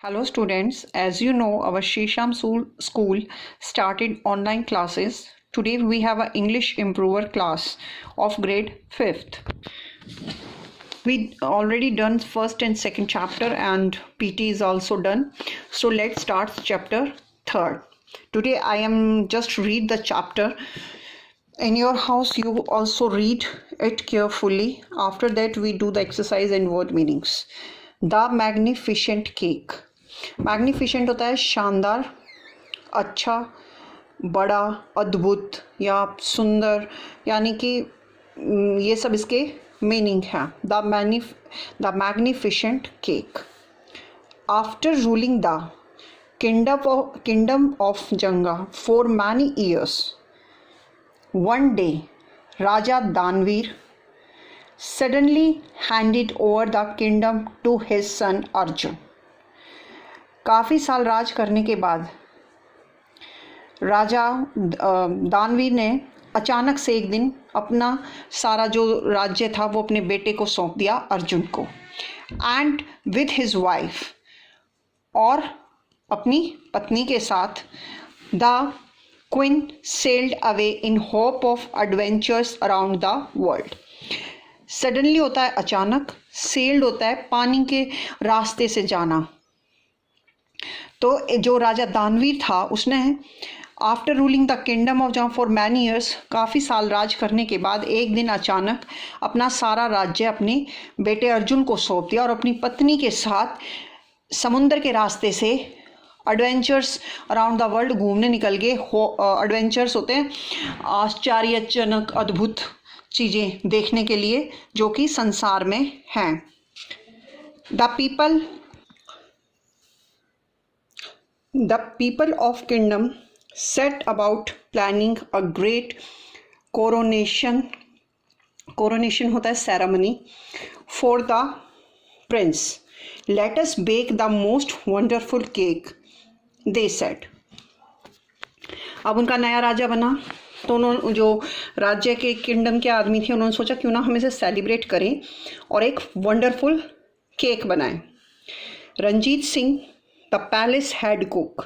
Hello students, as you know our Shisham school started online classes. Today we have an English improver class of grade 5th. We already done first and second chapter and PT is also done. So let's start chapter 3rd. Today I am just read the chapter. In your house you also read it carefully. After that we do the exercise and word meanings. The magnificent cake. Magnificent होता है शानदार, अच्छा, बड़ा, अद्भुत या सुंदर, यानी कि ये सब इसके मीनिंग है. The magnificent cake. After ruling the kingdom of Janga for many years, one day Raja Danveer suddenly handed over the kingdom to his son Arjun. काफ़ी साल राज करने के बाद राजा दानवीर ने अचानक से एक दिन अपना सारा जो राज्य था वो अपने बेटे को सौंप दिया, अर्जुन को. एंड विथ हिज वाइफ, और अपनी पत्नी के साथ, the queen sailed away in hope of adventures around the world. Suddenly होता है अचानक, सेल्ड होता है पानी के रास्ते से जाना. तो जो राजा दानवीर था उसने after ruling the kingdom of Janga for many years, काफ़ी साल राज करने के बाद एक दिन अचानक अपना सारा राज्य अपने बेटे अर्जुन को सौंप दिया और अपनी पत्नी के साथ समुद्र के रास्ते से एडवेंचर्स अराउंड द वर्ल्ड घूमने निकल गए. एडवेंचर्स होते हैं आश्चर्यजनक अद्भुत चीज़ें देखने के लिए जो कि संसार में हैं. The people of kingdom set about planning a great coronation होता है ceremony for the prince. Let us bake the most wonderful cake, they said. अब उनका नया राजा बना तो उन्होंने, जो राज्य के किंगडम के आदमी थे, उन्होंने सोचा क्यों ना हम इसे सेलिब्रेट करें और एक वंडरफुल केक बनाएं. Ranjit Singh the palace head cook,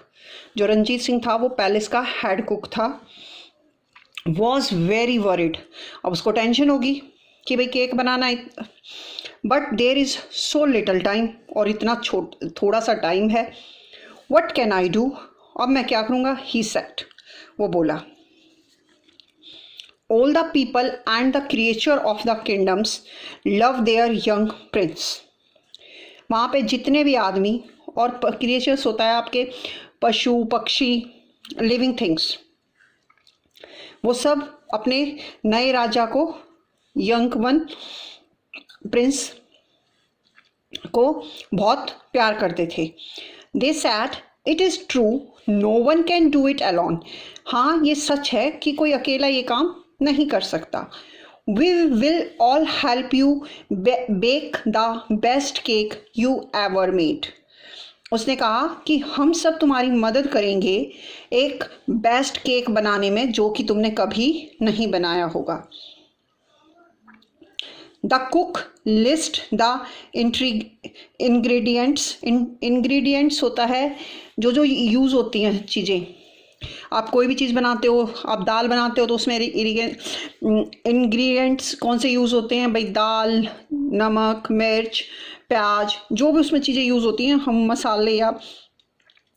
जो रंजीत सिंह था वो पैलेस का हेड कुक था, वॉज वेरी वरिड. अब उसको टेंशन होगी कि भाई केक बनाना है, but there is so little time, और इतना थोड़ा सा टाइम है. व्हाट कैन आई डू, अब मैं क्या करूँगा. ही सेड, वो बोला. All the people and the creature of the kingdoms love there young Prince. वहाँ पे जितने भी आदमी और क्रिएचर्स होता है आपके पशु पक्षी, लिविंग थिंग्स, वो सब अपने नए राजा को, यंग वन प्रिंस को बहुत प्यार करते थे. They said it is true no one can do it alone. हाँ, ये सच है कि कोई अकेला ये काम नहीं कर सकता. We will all help you bake the best cake you ever made. उसने कहा कि हम सब तुम्हारी मदद करेंगे एक बेस्ट केक बनाने में जो कि तुमने कभी नहीं बनाया होगा. The cook list the ingredients होता है जो जो यूज़ होती हैं चीज़ें. आप कोई भी चीज़ बनाते हो, आप दाल बनाते हो तो उसमें इंग्रेडिएंट्स कौन से यूज़ होते हैं भाई. दाल, नमक, मिर्च, प्याज, जो भी उसमें चीज़ें यूज़ होती हैं, हम मसाले या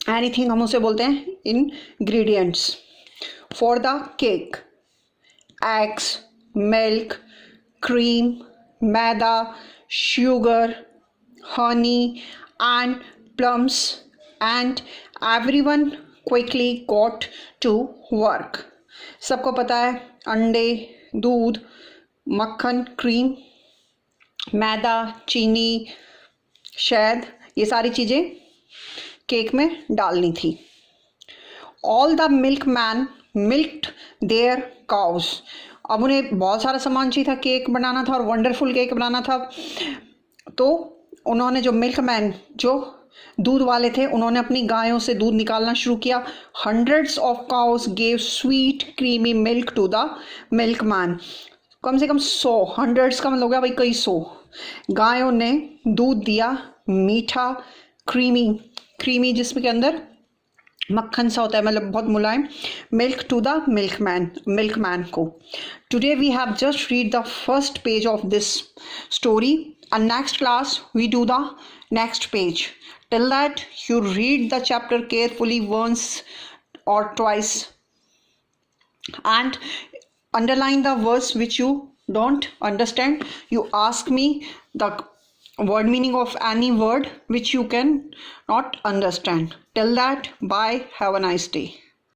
एनीथिंग हम उसे बोलते हैं ingredients. For the cake, eggs, milk, cream, maida, sugar, honey and plums. And everyone quickly got to work. सबको पता है अंडे, दूध, मक्खन, क्रीम, मैदा, चीनी, शहद, ये सारी चीज़ें केक में डालनी थी. All the milk man milked their cows. अब उन्हें बहुत सारा सामान चाहिए था, केक बनाना था और वंडरफुल केक बनाना था. तो उन्होंने, जो मिल्क मैन, जो दूध वाले थे, उन्होंने अपनी गायों से दूध निकालना शुरू किया. Hundreds of cows gave sweet creamy milk to the milk man. कम से कम 100, हंड्रेड्स का मतलब हो गया भाई कई 100 गायों ने दूध दिया, मीठा क्रीमी क्रीमी जिसमें के अंदर मक्खन सा होता है, मतलब बहुत मुलायम. मिल्क टू द मिल्कमैन को. Today we have just read the first page of this story and next class we do the next page. Till that you read the chapter carefully once or twice and underline the words which you don't understand. You ask me the word meaning of any word which you can not understand. Till that, bye, have a nice day.